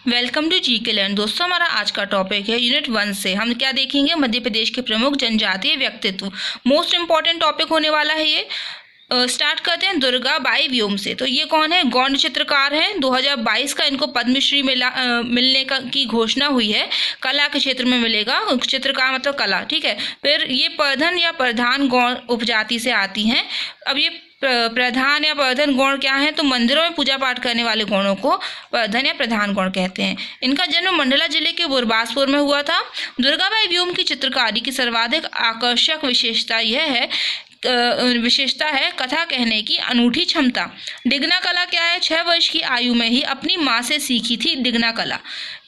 Welcome to जी के learn. दोस्तों, हमारा आज का टॉपिक है यूनिट 1 से हम क्या देखेंगे, मध्य प्रदेश के प्रमुख जनजातीय व्यक्तित्व। मोस्ट इम्पॉर्टेंट टॉपिक होने वाला है ये। स्टार्ट करते हैं दुर्गा बाई व्योम से। तो ये कौन है? गौड़ चित्रकार हैं। 2022 का इनको पद्मश्री मिलने की घोषणा हुई है। कला के क्षेत्र में मिलेगा। चित्रकार मतलब कला, ठीक है। फिर ये प्रधन या प्रधान गौड़ उपजाति से आती हैं। अब ये प्रधान या प्रधान गौड़ क्या है? तो मंदिरों में पूजा पाठ करने वाले गौड़ों को प्रधान या प्रधान गौड़ कहते हैं। इनका जन्म मंडला जिले के बुरबासपुर में हुआ था। दुर्गाबाई व्योम की चित्रकारी की सर्वाधिक आकर्षक विशेषता है कथा कहने की अनूठी क्षमता। डिगना कला क्या है? 6 वर्ष की आयु में ही अपनी माँ से सीखी थी डिगना कला।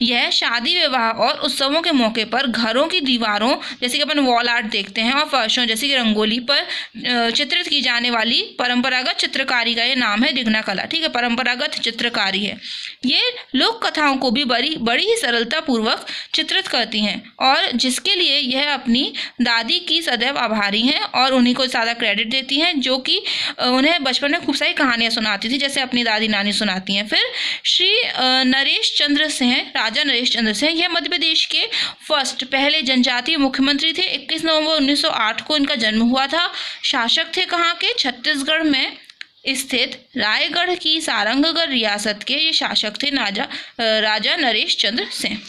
यह शादी विवाह और उत्सवों के मौके पर घरों की दीवारों, जैसे कि अपन वॉल आर्ट देखते हैं, और फर्शों जैसे कि रंगोली पर चित्रित की जाने वाली परंपरागत चित्रकारी का ये नाम है डिगना कला, ठीक है। परंपरागत चित्रकारी है ये। लोक कथाओं को भी बड़ी ही सरलता पूर्वक चित्रित करती हैं और जिसके लिए यह अपनी दादी की सदैव आभारी हैं और उन्हीं को ज़्यादा क्रेडिट देती हैं, जो कि उन्हें बचपन में खूब सारी कहानियाँ सुनाती थी, जैसे अपनी दादी नानी सुनाती हैं। फिर श्री नरेश चंद्र सिंह, राजा नरेश चंद्र सिंह, यह मध्य प्रदेश के पहले जनजातीय मुख्यमंत्री थे। 21 नवंबर 1908 को इनका जन्म हुआ था। शासक थे कहाँ के? छत्तीसगढ़ में स्थित रायगढ़ की सारंगगढ़ रियासत के ये शासक थे राजा नरेश चंद्र सिंह।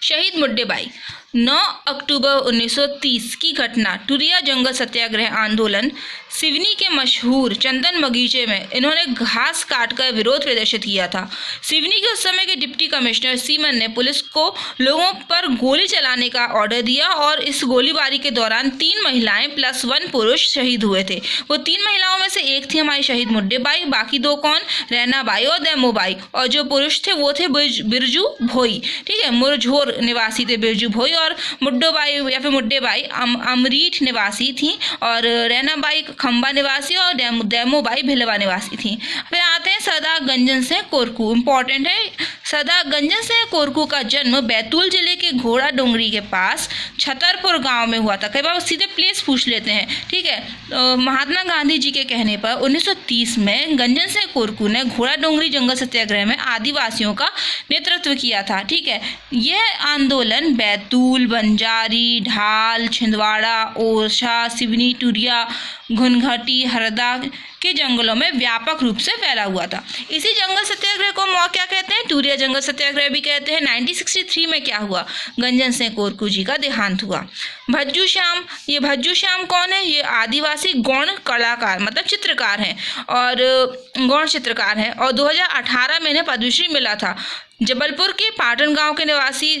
शहीद मुड्डे बाई। 9 अक्टूबर 1930 की घटना टुरिया जंगल सत्याग्रह आंदोलन। सिवनी के मशहूर चंदन बगीचे में इन्होंने घास काटकर विरोध प्रदर्शित किया था। सिवनी के उस समय के डिप्टी कमिश्नर सीमन ने पुलिस को लोगों पर गोली चलाने का ऑर्डर दिया और इस गोलीबारी के दौरान 3 महिलाएं प्लस 1 पुरुष शहीद हुए थे। वो 3 महिलाओं में से एक थी हमारी शहीद मुड्डे बाई, बाकी 2 कौन? रैना बाई और दैमो बाई। और जो पुरुष थे वो थे बिरजू भोई, ठीक है। मुरझोर निवासी थे बिरजू भोई। और मुड्डो बाई या फिर मुड्डे बाई अमरीठ निवासी थी और रैना बाई खंबा निवासी और दैमो बाई भिलवा निवासी थी। फिर आते हैं सरदार गंजन सिंह कोरकू। इंपॉर्टेंट है। सरदार गंजन सिंह कोरकू का जन्म बैतूल जिले के घोड़ा डोंगरी के पास छतरपुर गांव में हुआ था। कई बार सीधे प्लेस पूछ लेते हैं, ठीक है। महात्मा गांधी जी के कहने पर 1930 में गंजन सिंह कोरकू ने घोड़ा डोंगरी जंगल सत्याग्रह में आदिवासियों का नेतृत्व किया था, ठीक है। यह आंदोलन बैतूल, बंजारी, ढाल, छिंदवाड़ा, ओरछा, सिवनी, टुरिया, घुनघटी, हरदा के जंगलों में व्यापक रूप से फैला हुआ था। इसी जंगल सत्याग्रह को क्या कहते हैं? टुरिया जंगल सत्याग्रह भी कहते हैं। 1963 में क्या हुआ? गंजन सिंह कोरकू जी का देहांत हुआ। भज्जू श्याम। ये भज्जू श्याम कौन है? ये आदिवासी गौड़ कलाकार मतलब चित्रकार हैं और गौड़ चित्रकार हैं और 2018 में इन्हें पद्मश्री मिला था। जबलपुर के पाटन गांव के निवासी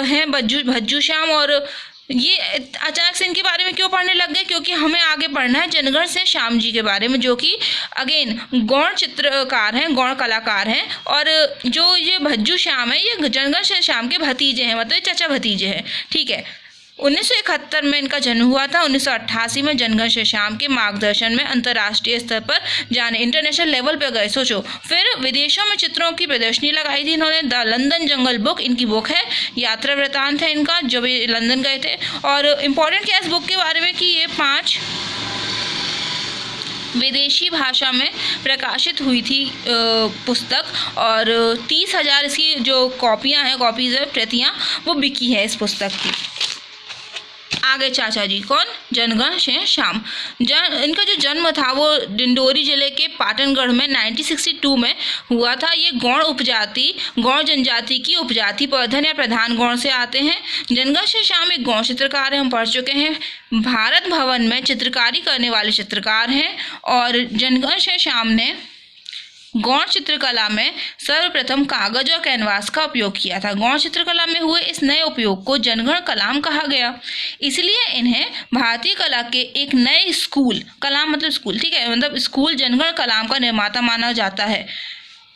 हैं भज्जू श्याम। और ये अचानक से इनके बारे में क्यों पढ़ने लग गए? क्योंकि हमें आगे पढ़ना है जनगण सिंह श्याम जी के बारे में, जो कि अगेन गौड़ चित्रकार हैं, गौड़ कलाकार हैं। और जो ये भज्जू श्याम है ये जनगण सिंह श्याम के भतीजे हैं, मतलब चाचा भतीजे हैं, ठीक है। 1971 में इनका जन्म हुआ था। 1988 में जनगण सिंह श्याम के मार्गदर्शन में अंतर्राष्ट्रीय स्तर पर जाने, इंटरनेशनल लेवल पर गए, सोचो। फिर विदेशों में चित्रों की प्रदर्शनी लगाई थी इन्होंने। द लंदन जंगल बुक इनकी बुक है। यात्रा वृतांत है इनका, जब ये लंदन गए थे। और इम्पोर्टेंट क्या है इस बुक के बारे में कि ये 5 विदेशी भाषा में प्रकाशित हुई थी पुस्तक और 30,000 इसकी जो कॉपीज़ है, प्रतियाँ, वो बिकी है इस पुस्तक की। आगे चाचा जी कौन? जनगण सिंह श्याम। इनका जो जन्म था वो डिंडोरी जिले के पाटनगढ़ में 1962 में हुआ था। ये गौड़ जनजाति की उपजाति प्रधन या प्रधान गौड़ से आते हैं। जनगण सिंह श्याम एक गौड़ चित्रकार है, हम पढ़ चुके हैं। भारत भवन में चित्रकारी करने वाले चित्रकार हैं और जनगण सिंह श्याम ने गौड़ चित्रकला में सर्वप्रथम कागज और कैनवास का उपयोग किया था। गौड़ चित्रकला में हुए इस नए उपयोग को जनगण कलाम कहा गया। इसलिए इन्हें भारतीय कला के एक नए स्कूल, कलाम मतलब स्कूल, ठीक है, मतलब स्कूल जनगण कलाम का निर्माता माना जाता है।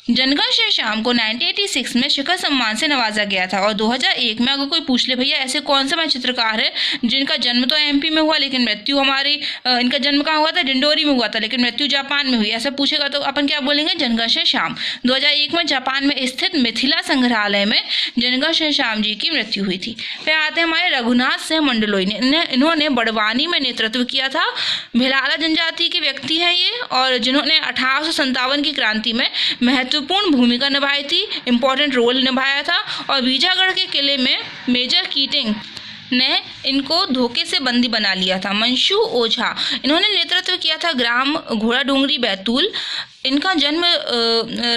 जनगण सिंह श्याम को 1986 में शिखर सम्मान से नवाजा गया था। और 2001 में अगर कोई पूछ ले भैया ऐसे कौन सा चित्रकार है जिनका जन्म तो एमपी में हुआ लेकिन मृत्यु इनका जन्म कहाँ हुआ था? डिंडोरी में हुआ था लेकिन मृत्यु जापान में हुई, ऐसा पूछेगा तो अपन क्या बोलेंगे? जनगण सिंह श्याम। 2001 में जापान में स्थित मिथिला संग्रहालय में जनगण सिंह श्याम जी की मृत्यु हुई थी। फिर आते हैं हमारे रघुनाथ सिंह मंडलोई। इन्होंने बड़वानी में नेतृत्व किया था। भिलाला जनजाति के व्यक्ति हैं ये और जिन्होंने 1857 की क्रांति में महत्व महत्वपूर्ण भूमिका निभाई थी, इम्पोर्टेंट रोल निभाया था। और बीजागढ़ के किले में मेजर कीटिंग ने इनको धोखे से बंदी बना लिया था। मंशू ओझा, इन्होंने नेतृत्व किया था ग्राम घोड़ाडोंगरी बैतूल। इनका जन्म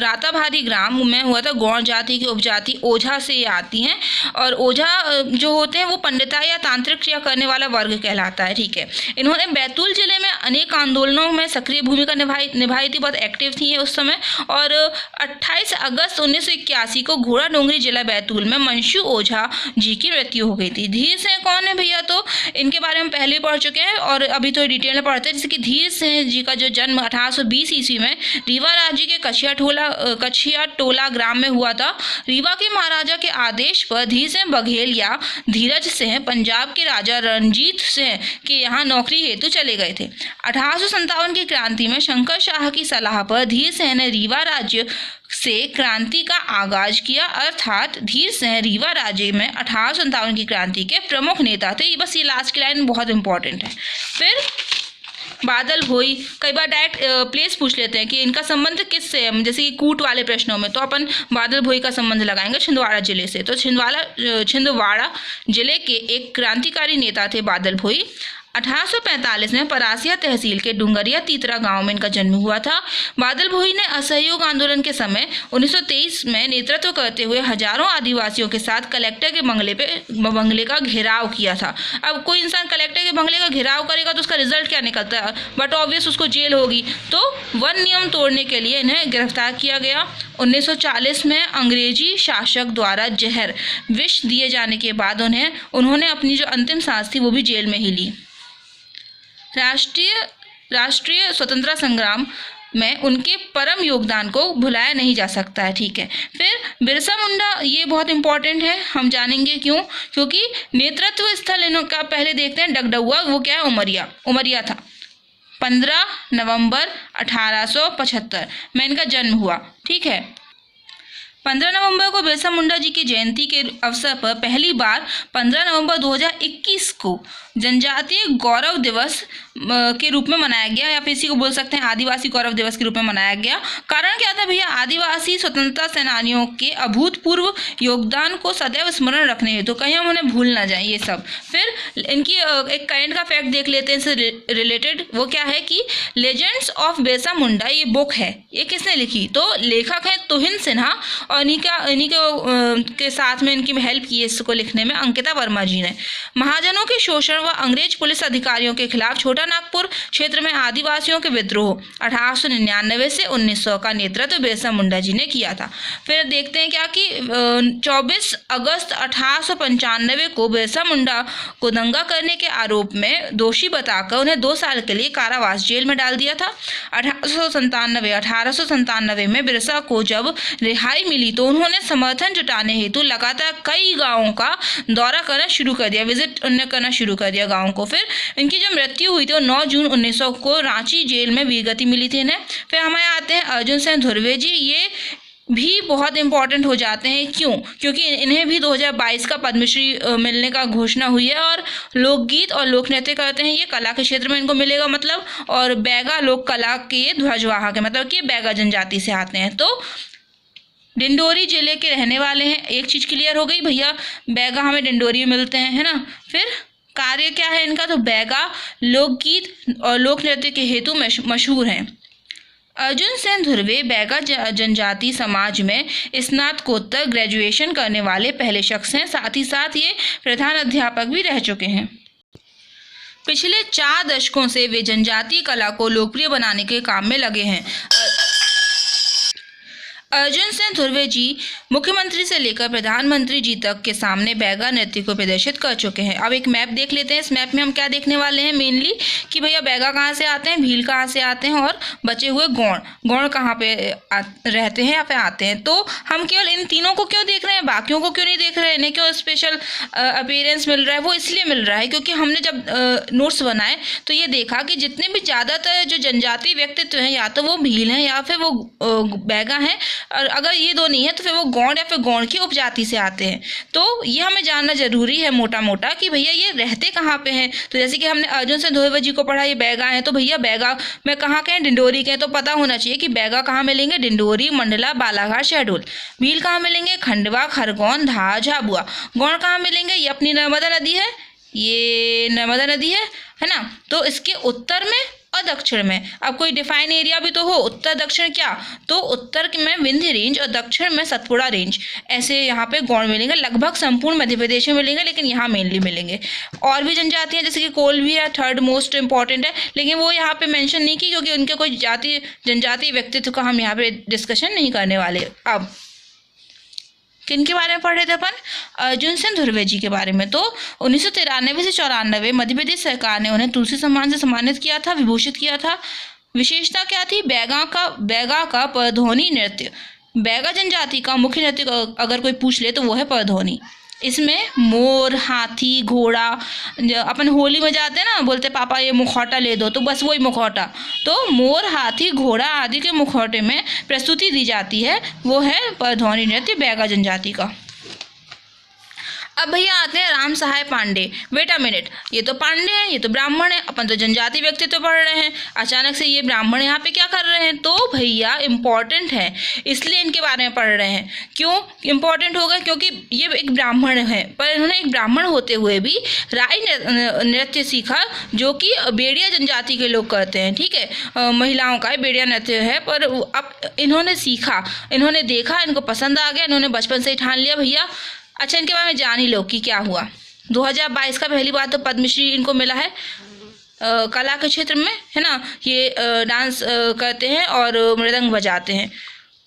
राताभारी ग्राम में हुआ था। गौड़ जाति की उपजाति ओझा से ये आती हैं और ओझा जो होते हैं वो पंडिताई या तांत्रिक क्रिया करने वाला वर्ग कहलाता है। ठीक है, इन्होंने बैतूल जिले में अनेक आंदोलनों में सक्रिय भूमिका निभाई थी, बहुत एक्टिव थी ये उस समय। और 28 अगस्त 1981 को घोड़ाडोंगरी जिला बैतूल में मंशू ओझा जी की मृत्यु हो गई थी। धीर सिंह कौन है भैया, तो इनके बारे में पहले पढ़ चुके हैं और अभी तो डिटेल में पढ़ते हैं। जैसे कि धीर सिंह जी का जो जन्म 1820 ईस्वी में रीवा राज्य के कछिया टोला ग्राम में हुआ था। रीवा के महाराजा के आदेश पर धीर सिंह बघेल या धीरज सिंह पंजाब के राजा रणजीत सिंह के यहाँ नौकरी हेतु चले गए थे। 1857 की क्रांति में शंकर शाह की सलाह पर धीर सिंह ने रीवा राज्य से क्रांति का आगाज किया, अर्थात धीर सिंह रीवा राज्य में 1857 की क्रांति के प्रमुख नेता थे। बस ये लास्ट की लाइन बहुत इंपॉर्टेंट है। फिर बादल भोई, कई बार डायरेक्ट प्लेस पूछ लेते हैं कि इनका संबंध किससे है, जैसे कि कूट वाले प्रश्नों में, तो अपन बादल भोई का संबंध लगाएंगे छिंदवाड़ा जिले से। तो छिंदवाड़ा जिले के एक क्रांतिकारी नेता थे बादल भोई। 1845 में परासिया तहसील के डुंगरिया तीतरा गांव में इनका जन्म हुआ था। बादल भोई ने असहयोग आंदोलन के समय 1923 में नेतृत्व करते हुए हजारों आदिवासियों के साथ कलेक्टर के बंगले का घेराव किया था। अब कोई इंसान कलेक्टर के बंगले का घेराव करेगा तो उसका रिजल्ट क्या निकलता है, बट ऑब्वियस उसको जेल होगी। तो वन नियम तोड़ने के लिए इन्हें गिरफ्तार किया गया। 1940 में अंग्रेजी शासक द्वारा जहर विष दिए जाने के बाद उन्होंने अपनी जो अंतिम सांस थी वो भी जेल में ही ली। राष्ट्रीय स्वतंत्रता संग्राम में उनके परम योगदान को भुलाया नहीं जा सकता है। ठीक है, फिर बिरसा मुंडा, ये बहुत इंपॉर्टेंट है, हम जानेंगे क्यों, क्योंकि नेतृत्व स्थल इनका पहले देखते हैं डगडुआ, वो क्या है, उमरिया था। 15 नवंबर 1875 में इनका जन्म हुआ। ठीक है, 15 नवंबर को बिरसा मुंडा जी की जयंती के अवसर पर पहली बार 15 नवंबर 2021 को जनजातीय गौरव दिवस के रूप में मनाया गया, या फिर इसी को बोल सकते हैं आदिवासी गौरव दिवस के रूप में मनाया गया। कारण क्या था भैया, आदिवासी स्वतंत्रता सेनानियों के अभूतपूर्व योगदान को सदैव स्मरण रखने हेतु, तो कहीं हम उन्हें भूल ना जाएं ये सब। फिर इनकी एक करंट का फैक्ट देख लेते हैं इससे रिलेटेड। वो क्या है कि लेजेंड्स ऑफ बिरसा मुंडा ये बुक है, ये किसने लिखी, तो लेखक है तुहिन सिन्हा, और इन्हीं के साथ में इनकी हेल्प की है इसको लिखने में अंकिता वर्मा जी ने। महाजनों के शोषण व अंग्रेज पुलिस अधिकारियों के खिलाफ छोटा नागपुर क्षेत्र में आदिवासियों के विद्रोह 1899 से 1900 का नेतृत्व बिरसा मुंडा जी ने किया था। फिर देखते हैं क्या कि 24 अगस्त 1895 को बिरसा मुंडा को दंगा करने के आरोप में दोषी बताकर उन्हें 2 साल के लिए कारावास जेल में डाल दिया था। 1897 में बिरसा को जब रिहाई मिली तो उन्होंने समर्थन जुटाने हेतु लगातार कई गांवों का दौरा करना शुरू कर दिया, विजिट करना शुरू कर दिया गांवों को। फिर इनकी जब मृत्यु हुई थी 9 जून 1900 को रांची जेल में वीरगति मिली थी इन्हें। फिर हमारे आते हैं अर्जुन सिंह धुर्वे जी, ये भी बहुत इंपॉर्टेंट हो जाते हैं। क्यों, क्योंकि इन्हें भी 2022 का पद्मश्री मिलने का घोषणा हुई है, और लोकगीत और लोक नृत्य करते हैं, ये कला के क्षेत्र में इनको मिलेगा मतलब। और बैगा लोक कला के ध्वजवाहक है, मतलब कि बैगा जनजाति से आते हैं। तो डिंडोरी जिले के रहने वाले हैं, एक चीज़ क्लियर हो गई भैया, बैगा हमें डिंडोरी में मिलते हैं, है ना। फिर कार्य क्या है इनका, तो बैगा लोकगीत और लोक नृत्य के हेतु मशहूर हैं। अर्जुन सिंह धुर्वे बैगा जनजाति समाज में स्नातकोत्तर ग्रेजुएशन करने वाले पहले शख्स हैं, साथ ही साथ ये प्रधान अध्यापक भी रह चुके हैं। पिछले 4 दशकों से वे जनजातीय कला को लोकप्रिय बनाने के काम में लगे हैं। अर्जुन सिंह धुर्वे जी मुख्यमंत्री से लेकर प्रधानमंत्री जी तक के सामने बैगा नृत्य को प्रदर्शित कर चुके हैं। अब एक मैप देख लेते हैं। इस मैप में हम क्या देखने वाले हैं मेनली, कि भैया बैगा कहाँ से आते हैं, भील कहाँ से आते हैं, और बचे हुए गौड़ कहाँ पे रहते हैं या फिर आते हैं। तो हम केवल इन तीनों को क्यों देख रहे हैं, बाकियों को क्यों नहीं देख रहे हैं, इन्हें क्यों स्पेशल अपीयरेंस मिल रहा है, वो इसलिए मिल रहा है क्योंकि हमने जब नोट्स बनाए तो ये देखा कि जितने भी ज़्यादातर जो जनजातीय व्यक्तित्व हैं या तो वो भील हैं या फिर वो बैगा हैं, और अगर ये दो नहीं है तो फिर वो गौड़ या फिर गौड़ की उपजाति से आते हैं। तो ये हमें जानना जरूरी है मोटा मोटा कि भैया ये रहते कहाँ पे हैं। तो जैसे कि हमने अर्जुन सिंह धोएवर जी को पढ़ा, ये बैगा हैं, तो भैया बैगा में कहाँ के हैं, डिंडोरी के हैं। तो पता होना चाहिए कि बैगा कहाँ मिलेंगे, डिंडोरी, मंडला, बालाघाट, शहडोल। भील कहाँ मिलेंगे, खंडवा, खरगोन, धार, झाबुआ। गौड़ कहाँ मिलेंगे, ये अपनी नर्मदा नदी है, ये नर्मदा नदी है ना। तो इसके उत्तर में और दक्षिण में, अब कोई डिफाइन एरिया भी तो हो, उत्तर दक्षिण क्या, तो उत्तर में विंध्य रेंज और दक्षिण में सतपुड़ा रेंज, ऐसे यहाँ पे गौड़ मिलेंगे। लगभग संपूर्ण मध्य प्रदेश में मिलेंगे, लेकिन यहाँ मेनली मिलेंगे। और भी जनजाति हैं जैसे कि कोल भी है, थर्ड मोस्ट इंपॉर्टेंट है, लेकिन वो यहाँ पे मेंशन नहीं की क्योंकि उनके कोई जनजाति व्यक्तित्व का हम यहाँ पे डिस्कशन नहीं करने वाले। अब किन के बारे में पढ़ रहे थे अपन, अर्जुन सिंह धुर्वे जी के बारे में। तो 1993 से 94 मध्य प्रदेश सरकार ने उन्हें तुलसी सम्मान से सम्मानित किया था, विभूषित किया था। विशेषता क्या थी, बैगा का परधोनी नृत्य। बैगा जनजाति का मुख्य नृत्य अगर कोई पूछ ले तो वो है परधोनी। इसमें मोर, हाथी, घोड़ा, अपन होली में जाते हैं ना, बोलते पापा ये मुखौटा ले दो, तो बस वही मुखौटा। तो मोर, हाथी, घोड़ा आदि के मुखौटे में प्रस्तुति दी जाती है, वो है परधोनी नृत्य बैगा जनजाति का। अब भैया आते हैं राम सहाय पांडे। वेट अ मिनट, ये तो पांडे हैं, ये तो ब्राह्मण है, अपन तो जनजाति व्यक्तित्व पढ़ रहे हैं, अचानक से ये ब्राह्मण यहाँ पे क्या कर रहे हैं। तो भैया इम्पॉर्टेंट है, इसलिए इनके बारे में पढ़ रहे हैं। क्यों इम्पॉर्टेंट होगा, क्योंकि ये एक ब्राह्मण है, पर इन्होंने एक ब्राह्मण होते हुए भी राई नृत्य सीखा, जो कि बेड़िया जनजाति के लोग करते हैं। ठीक है, महिलाओं का बेड़िया नृत्य है, पर अब इन्होंने सीखा, इन्होंने देखा, इनको पसंद आ गया, इन्होंने बचपन से ही ठान लिया भैया। अच्छा, इनके बारे में जान ही लो कि क्या हुआ। 2022 का पहली बार तो पद्मश्री इनको मिला है कला के क्षेत्र में, है ना। ये डांस करते हैं और मृदंग बजाते हैं।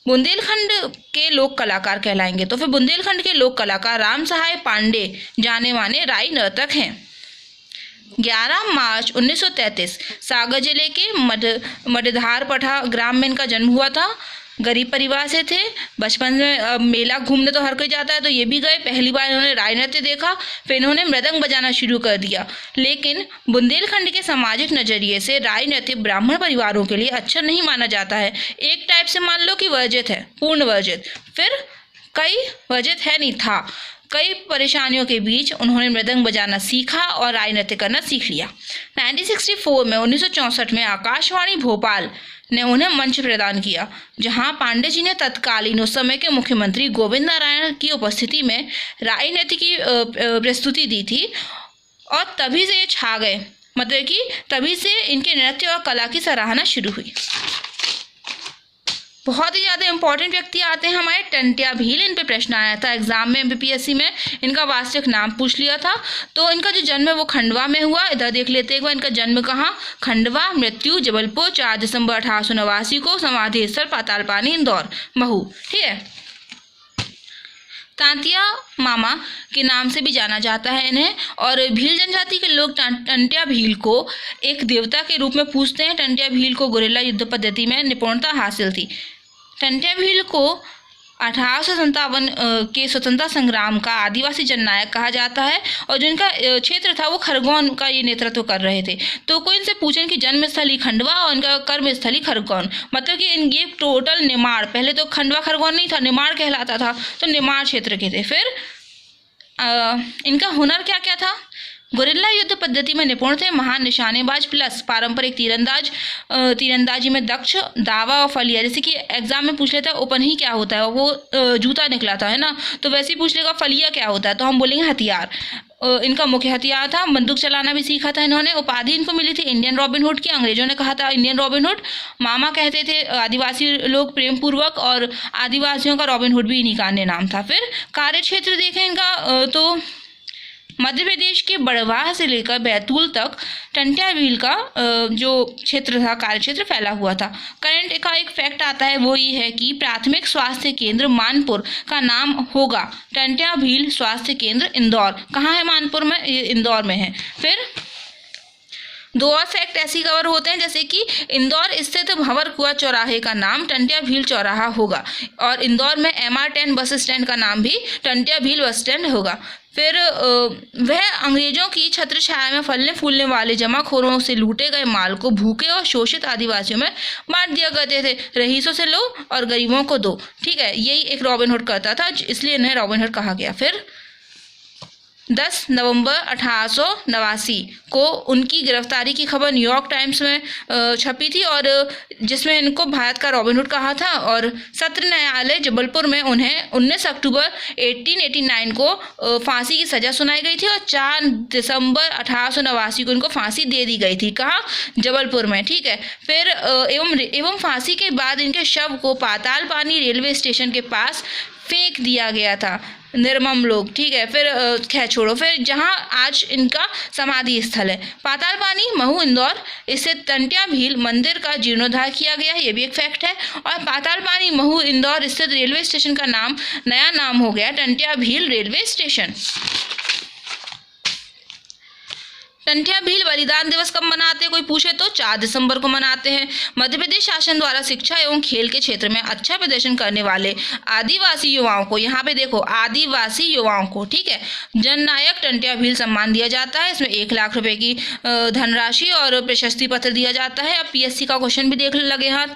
बुंदेलखंड के लोक कलाकार कहलाएंगे। तो फिर बुंदेलखंड के लोक कलाकार राम सहाय पांडे जाने माने राई नर्तक हैं। 11 मार्च 1933 सागर जिले के मडधारपठा ग्राम में इनका जन्म हुआ था। गरीब परिवार से थे। बचपन में मेला घूमने तो हर कोई जाता है, तो ये भी गए। पहली बार इन्होंने राय नृत्य देखा, फिर इन्होंने मृदंग बजाना शुरू कर दिया। लेकिन बुंदेलखंड के सामाजिक नजरिए से राय नृत्य ब्राह्मण परिवारों के लिए अच्छा नहीं माना जाता है। एक टाइप से मान लो कि वर्जित है, पूर्ण वर्जित। फिर कई वर्जित है नहीं था। कई परेशानियों के बीच उन्होंने मृदंग बजाना सीखा और राय नृत्य करना सीख लिया। 1964 में आकाशवाणी भोपाल ने उन्हें मंच प्रदान किया, जहां पांडे जी ने तत्कालीन उस समय के मुख्यमंत्री गोविंद नारायण की उपस्थिति में राय नृत्य की प्रस्तुति दी थी। और तभी से ये छा गए, मतलब कि तभी से इनके नृत्य और कला की सराहना शुरू हुई। बहुत ही ज़्यादा इंपॉर्टेंट व्यक्ति आते हैं हमारे टंट्या भील। इन पे प्रश्न आया था एग्जाम में, MPPSC में। इनका वास्तविक नाम पूछ लिया था। तो इनका जो जन्म है वो खंडवा में हुआ। इधर देख लेते एक बार, इनका जन्म कहाँ, खंडवा। मृत्यु जबलपुर 4 दिसंबर 1889 को। समाधि स्थल पातालपानी, इंदौर, महू। ठीक है, तांतिया मामा के नाम से भी जाना जाता है इन्हें। और भील जनजाति के लोग टंट्या भील को एक देवता के रूप में पूजते हैं। टंट्या भील को गुरिल्ला युद्ध पद्धति में निपुणता हासिल थी। टंट्या भील को 1857 के स्वतंत्रता संग्राम का आदिवासी जननायक कहा जाता है। और जो इनका क्षेत्र था वो खरगोन का ये नेतृत्व कर रहे थे। तो कोई इनसे पूछें कि जन्मस्थली खंडवा और इनका कर्मस्थली खरगोन, मतलब कि ये टोटल निमाड़, पहले तो खंडवा खरगोन नहीं था, निमाड़ कहलाता था, तो निमाड़ क्षेत्र के थे। फिर इनका हुनर क्या क्या था, गुरिल्ला युद्ध पद्धति में निपुण थे, महान निशानेबाज प्लस पारंपरिक तीरंदाजी में दक्ष, दावा और फलिया। जैसे कि एग्जाम में पूछ लेता है उपनही क्या होता है, वो जूता निकला था, है ना, तो वैसे ही पूछ लेगा फलिया क्या होता है, तो हम बोलेंगे हथियार। इनका मुख्य हथियार था, बंदूक चलाना भी सीखा था इन्होंने। उपाधि इनको मिली थी इंडियन रॉबिन हुड की, अंग्रेजों ने कहा था इंडियन रॉबिन हुड। मामा कहते थे आदिवासी लोग प्रेम पूर्वक, और आदिवासियों का रॉबिन हुड भी इन्हीं का अन्य नाम था। फिर कार्य क्षेत्र देखें इनका, तो मध्य प्रदेश के बड़वाह से लेकर बैतूल तक टंट्या भील का जो क्षेत्र था, कार्य क्षेत्र फैला हुआ था। करंट का एक फैक्ट आता है, वो ये है कि प्राथमिक स्वास्थ्य केंद्र मानपुर का नाम होगा टंट्या भील स्वास्थ्य केंद्र, इंदौर। कहाँ है मानपुर में, ये इंदौर में है। फिर दो और फैक्ट ऐसी कवर होते हैं, जैसे कि इंदौर स्थित भंवर कुआं चौराहे का नाम टंटिया भील चौराहा होगा, और इंदौर में MR10 बस स्टैंड का नाम भी टंटिया भील बस स्टैंड होगा। फिर वह अंग्रेजों की छत्र छाया में फलने फूलने वाले जमाखोरों से लूटे गए माल को भूखे और शोषित आदिवासियों में बांट दिया करते थे। रईसों से लो और गरीबों को दो, ठीक है, यही एक रॉबिन हुड करता था, इसलिए इन्हें रॉबिन हुड कहा गया। फिर 10 नवंबर 1889 को उनकी गिरफ्तारी की खबर न्यूयॉर्क टाइम्स में छपी थी, और जिसमें इनको भारत का रॉबिन हुड कहा था। और सत्र न्यायालय जबलपुर में उन्हें 19 अक्टूबर 1889 को फांसी की सज़ा सुनाई गई थी, और 4 दिसंबर 1889 को इनको फांसी दे दी गई थी। कहाँ? जबलपुर में, ठीक है। फिर एवं फांसी के बाद इनके शव को पाताल पानी रेलवे स्टेशन के पास फेंक दिया गया था निर्मम लोग, ठीक है। फिर खैर छोड़ो, फिर जहाँ आज इनका समाधि स्थल है पाताल पानी महू इंदौर, इससे टंटिया भील मंदिर का जीर्णोद्धार किया गया है, ये भी एक फैक्ट है। और पाताल पानी महू इंदौर स्थित रेलवे स्टेशन का नया नाम हो गया टंटिया भील रेलवे स्टेशन। टंटिया भील बलिदान दिवस कब मनाते हैं कोई पूछे तो 4 दिसंबर को मनाते हैं। मध्य प्रदेश शासन द्वारा शिक्षा एवं खेल के क्षेत्र में अच्छा प्रदर्शन करने वाले आदिवासी युवाओं को, यहाँ पे देखो आदिवासी युवाओं को, ठीक है, जननायक टंटिया भील सम्मान दिया जाता है। इसमें 1 लाख रुपए की धनराशि और प्रशस्ति पत्र दिया जाता है। अब PSC का क्वेश्चन भी देख लगे हाथ।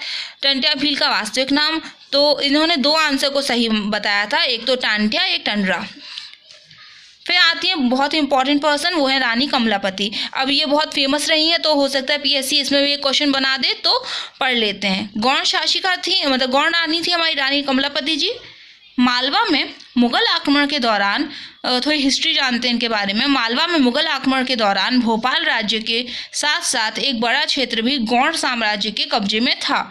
टंटिया भील का वास्तविक नाम, तो इन्होंने 2 आंसर को सही बताया था, एक तो टांटिया, एक टंडरा। फिर आती है बहुत इंपॉर्टेंट पर्सन, वो है रानी कमलापति। अब ये बहुत फेमस रही है, तो हो सकता है PSC इसमें भी एक क्वेश्चन बना दे, तो पढ़ लेते हैं। गौड़ शासिका थी, मतलब गौड़ रानी थी हमारी रानी कमलापति जी। मालवा में मुगल आक्रमण के दौरान, थोड़ी हिस्ट्री जानते हैं इनके बारे में। मालवा में मुगल आक्रमण के दौरान भोपाल राज्य के साथ साथ एक बड़ा क्षेत्र भी गौड़ साम्राज्य के कब्जे में था।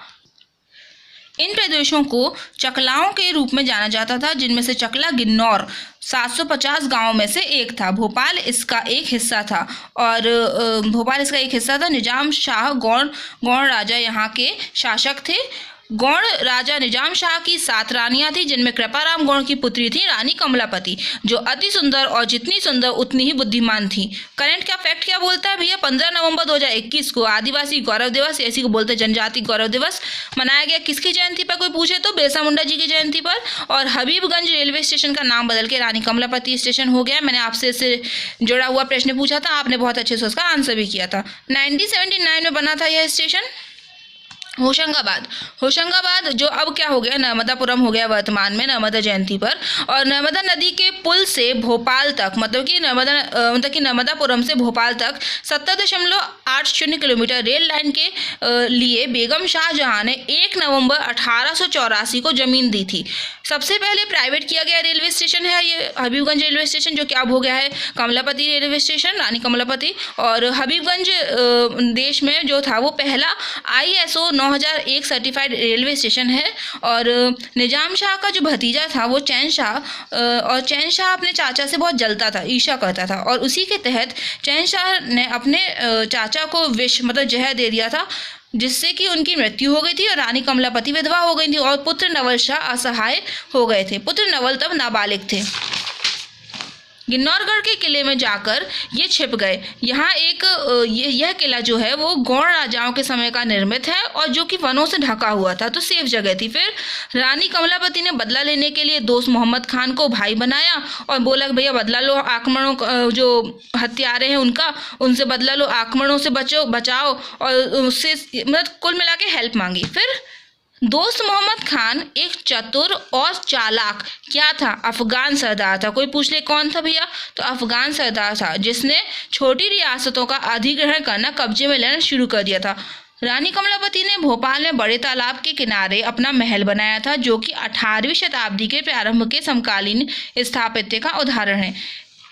इन प्रदेशों को चकलाओं के रूप में जाना जाता था, जिनमें से चकला गिन्नौर 750 गांवों में से एक था। भोपाल इसका एक हिस्सा था, निजाम शाह गौड़ राजा यहाँ के शासक थे। गौड़ राजा निजाम शाह की 7 रानियां थी, जिनमें कृपाराम गौड़ की पुत्री थी रानी कमलापति, जो अति सुंदर और जितनी सुंदर उतनी ही बुद्धिमान थी। करंट का फैक्ट क्या बोलता है भैया? 15 नवंबर 2021 को आदिवासी गौरव दिवस, ऐसी को बोलते हैं जनजाति गौरव दिवस, मनाया गया। किसकी जयंती पर कोई पूछे तो बिरसा मुंडा जी की जयंती पर। और हबीबगंज रेलवे स्टेशन का नाम बदल के रानी कमलापति स्टेशन हो गया। मैंने आपसे इससे जुड़ा हुआ प्रश्न पूछा था, आपने बहुत अच्छे से उसका आंसर भी किया था। 1979 में बना था यह स्टेशन। होशंगाबाद जो अब क्या हो गया, नर्मदापुरम हो गया वर्तमान में, नर्मदा जयंती पर। और नर्मदा नदी के पुल से भोपाल तक, मतलब कि नर्मदापुरम से भोपाल तक 70.80 किलोमीटर रेल लाइन के लिए बेगम शाहजहां ने 1 नवंबर 1884 को जमीन दी थी। सबसे पहले प्राइवेट किया गया रेलवे स्टेशन है ये हबीबगंज रेलवे स्टेशन, जो कि अब हो गया है कमलापति रेलवे स्टेशन, रानी कमलापति। और हबीबगंज देश में जो था वो पहला ISO 9001 सर्टिफाइड रेलवे स्टेशन है। और निजाम शाह का जो भतीजा था वो चैन शाह, और चैन शाह अपने चाचा से बहुत जलता था, ईर्ष्या करता था, और उसी के तहत चैन शाह ने अपने चाचा को विष मतलब जहर दे दिया था, जिससे कि उनकी मृत्यु हो गई थी और रानी कमलापति विधवा हो गई थी, और पुत्र नवल शाह असहाय हो गए थे। पुत्र नवल तब नाबालिग थे। गिन्नौरगढ़ के किले में जाकर ये छिप गए। यहाँ एक यह किला जो है वो गौड़ राजाओं के समय का निर्मित है, और जो कि वनों से ढका हुआ था, तो सेफ जगह थी। फिर रानी कमलापति ने बदला लेने के लिए दोस्त मोहम्मद खान को भाई बनाया और बोला कि भैया बदला लो, आक्रमणों जो हत्यारे हैं उनसे बदला लो, आक्रमणों से बचाओ, और उससे मतलब कुल मिला के हेल्प मांगी। फिर दोस्त मोहम्मद खान एक चतुर और चालाक क्या था? अफगान सरदार था। कोई पूछ ले कौन था भैया? तो अफगान सरदार था, जिसने छोटी रियासतों का अधिग्रहण करना, कब्जे में लेना शुरू कर दिया था। रानी कमलापति ने भोपाल में बड़े तालाब के किनारे अपना महल बनाया था, जो कि 18वीं शताब्दी के प्रारंभ के समकालीन स्थापत्य का उदाहरण है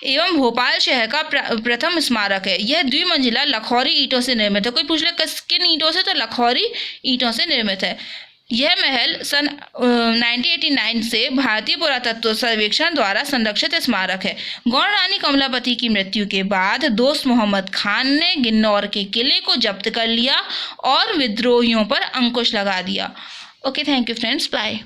एवं भोपाल शहर का प्रथम स्मारक है। यह द्विमंजिला लखौरी ईंटों से निर्मित है। कोई पूछ ले किन ईंटों से? तो लखौरी ईंटों से निर्मित है। यह महल सन 1989 से भारतीय पुरातत्व सर्वेक्षण द्वारा संरक्षित स्मारक है। गौड़ रानी कमलापति की मृत्यु के बाद दोस्त मोहम्मद खान ने गिन्नौर के किले को जब्त कर लिया और विद्रोहियों पर अंकुश लगा दिया। Okay, thank you friends, bye.